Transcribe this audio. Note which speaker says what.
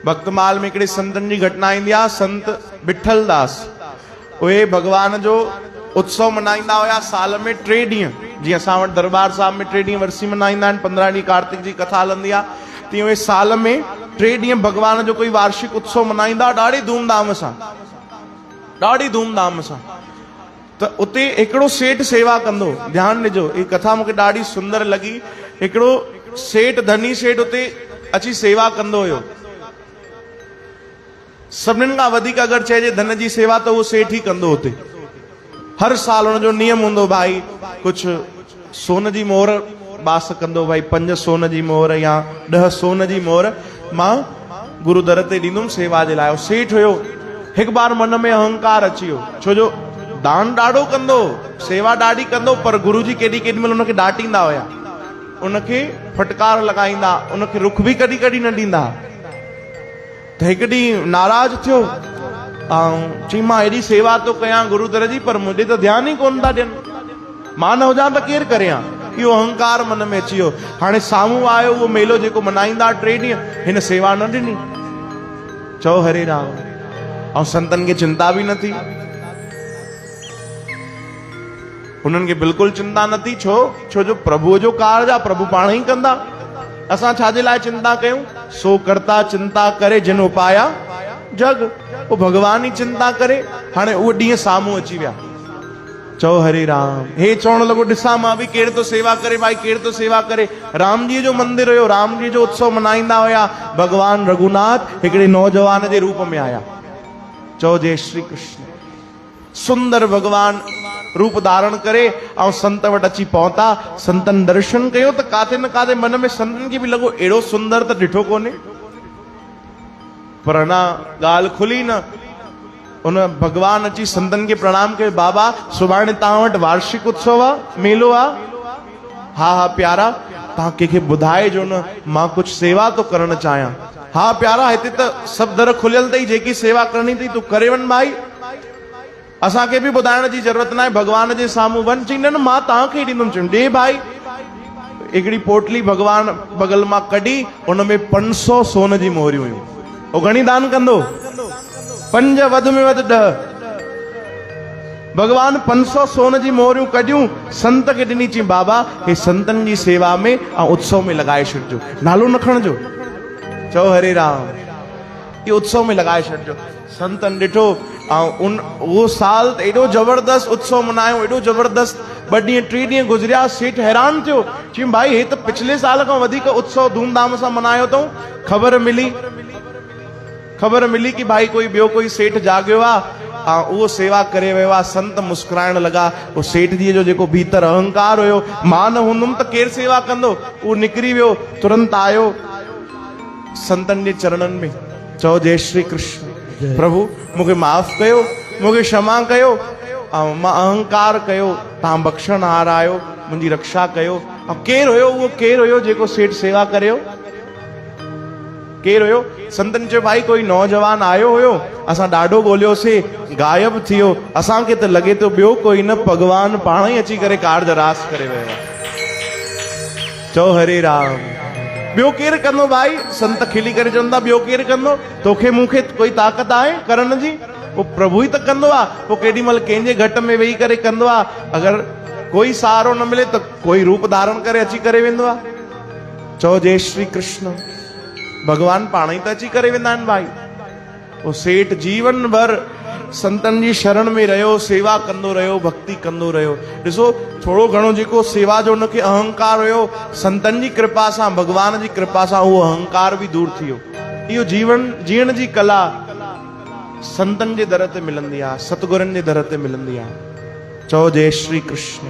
Speaker 1: भक्तमाल में हिकिड़े संतन जी घटना ईंदी आहे। संत विठल दास उहे भगवान जो उत्सव मनाईंदा हुया साल में 3 ॾींहं। जीअं असां वटि दरबार साहिब में 3 ॾींहं वरसी मनाईंदा आहिनि, 15 ॾींहं कार्तिक जी कथा हलंदी आहे, तीअं उहे साल में 3 ॾींहं भगवान जो कोई वार्षिक उत्सव मनाईंदा ॾाढी धूमधाम सां, ॾाढी धूमधाम सां। त उते हिकिड़ो सेठ सेवा कंदो। ध्यानु ॾिजो, ही कथा मूंखे ॾाढी सुंदर लॻी। हिकिड़ो सेठ, धनी सेठ उते अची सेवा कंदो हुयो। सभिनीनि खां वधीक अगरि चइजे धन जी सेवा त उहो सेठ ई कंदो हुते। हर साल हुनजो नियम हूंदो, भाई कुझु सोन जी मोहर बास कंदो, भाई 5 सोन जी मोहर या 10 सोन जी मोहर मां गुरु दर ते ॾींदुमि सेवा जे लाइ। सेठ हुयो, हिकु बार मन में अहंकार अची वियो, छो जो दान ॾाढो कंदो, सेवा ॾाढी कंदो, पर गुरु जी केॾी केॾी महिल हुनखे डांटींदा हुया, उनखे फटकार लॻाईंदा, उनखे रुख बि कॾहिं कॾहिं न ॾींदा। त हिकु ॾींहुं नाराज़ थियो ऐं चई मां हेॾी सेवा थो कयां गुरु दर जी, पर मुंहिंजे त ध्यानु ई कोन था ॾियनि, मां न हुजां त केरु करे हा। इहो अहंकार मन में अची वियो। हाणे साम्हूं आयो उहो मेलो जेको मनाईंदा 3 ॾींहं, हिन सेवा न ॾिनी। चओ हरे राम। ऐं संतनि खे चिंता बि न थी, उन्हनि खे बिल्कुलु चिंता न थी। छो जो प्रभुअ जो कार्य आहे, प्रभु पाण ई कंदा। असां छाजे लाइ चिंता कयूं? सो करता चिंता करे जिन उपाया जग, वो भगवान ही चिंता करे। हाणे उहो ॾींहं साम्हूं अची विया। चओ हरे राम। हे चवण लॻो ॾिसां मां बि केरु थो सेवा करे, भाई केरु थो सेवा करे। राम जी जो मंदिर हुयो, राम जी जो उत्सव मनाईंदा हुया। भगवान रघुनाथ हिकिड़े नौजवान जे रूप में आया। चओ जय श्री कृष्ण। सुंदर भगवान रूप धारण करे ऐं संत वटि अची पहुता। संतन दर्शन कयो त काथे न काथे मन में संतन खे बि लॻो अहिड़ो सुंदर त ॾिठो कोन्हे, पर अञा ॻाल्हि खुली न। उन भगवान अची संतन खे प्रणाम कयो, बाबा सुभाणे तव्हां वटि वार्षिक उत्सव आहे, मेलो आहे? हा हा प्यारा, तव्हां कंहिंखे ॿुधाइजो न, मां कुझु सेवा थो करणु चाहियां। हा प्यारा, हिते त सभु दर खुलियल अथई, जेकी सेवा करणी अथई तूं करे वञ भाई, असांखे बि ॿुधाइण जी ज़रूरत न आहे, भगवान जे साम्हूं वञ। चई न मां तव्हांखे ॾींदुमि। चयुमि ॾे भाई। हिकिड़ी पोटली भगवान बगल मां कढी, उन में 500 सोन जी मोहरियूं हुयूं। उहो घणी दान कंदो? 5, वधि में वधि 10। भगवान 500 सोन जी मोहरियूं कढियूं, संत खे ॾिनी। चई बाबा हे संतनि जी सेवा में ऐं उत्सव में लॻाए छॾिजो, नालो न खणिजो। चओ हरे राम। इहो उत्सव में लॻाए छॾिजो। संतन ॾिठो ऐं उहो साल एॾो ज़बरदस्त उत्सव मनायो, एॾो ज़बरदस्त। 2 ॾींहं 3 ॾींहं गुज़रिया। सेठ हैरान थियो, चई भाई हे त पिछले साल खां वधीक उत्सव धूमधाम सां मनायो अथऊं। ख़बर मिली कि भाई कोई ॿियो कोई सेठ जाॻियो आहे ऐं उहो सेवा करे वियो आहे। संत मुस्कुराइण लॻा। उहो सेठ जी जो जेको भीतर अहंकार हुयो, मां न हूंदुमि त केरु सेवा कंदो, उहो निकिरी वियो। तुरंत आयो संतनि जे चरणनि में। चओ जय श्री कृष्ण। प्रभु मूंखे माफ़ कयो, मूंखे क्षमा कयो, ऐं मां अहंकार कयो, तव्हां बख़्शणहार आहियो, मुंहिंजी रक्षा कयो। ऐं केरु हुयो उहो? केरु हुयो जेको सेठ सेवा करियो? केरु हुयो? संतन चयो भाई कोई नौजवान आयो हुयो, असां ॾाढो ॻोल्हियोसीं, गायब थी वियो। असांखे त लॻे थो ॿियो कोई न, भगवान पाण ई अची करे कार्य रास करे वियो आहे। चओ हरे राम। ॿियो केरु कंदो भाई? संत खिली करे चवंदा ॿियो केरु कंदो? तोखे मूंखे कोई ताक़त आहे करण जी? वो प्रभु ई त कंदो आहे। पोइ केॾी महिल कंहिंजे घट में वेही करे कंदो आहे। अगरि कोई सहारो न मिले त कोई रूप धारण करे अची करे वेंदो आहे। चओ जय श्री कृष्ण। भगवान पाण ई त अची करे वेंदा आहिनि भाई। वो सेठ जीवन भर संतन जी शरण में रहियो, सेवा कंदो रहियो, भक्ति कंदो रहियो। ॾिसो थोरो घणो जेको सेवा जो उनखे अहंकार हुयो, संतन जी कृपा सां, भगवान जी कृपा सां उहो अहंकार बि दूर थी वियो। इहो जीवन जीअण जी कला संतन जे दर ते मिलंदी आहे, सतगुरनि जे दर ते मिलंदी आहे। चओ जय श्री कृष्ण।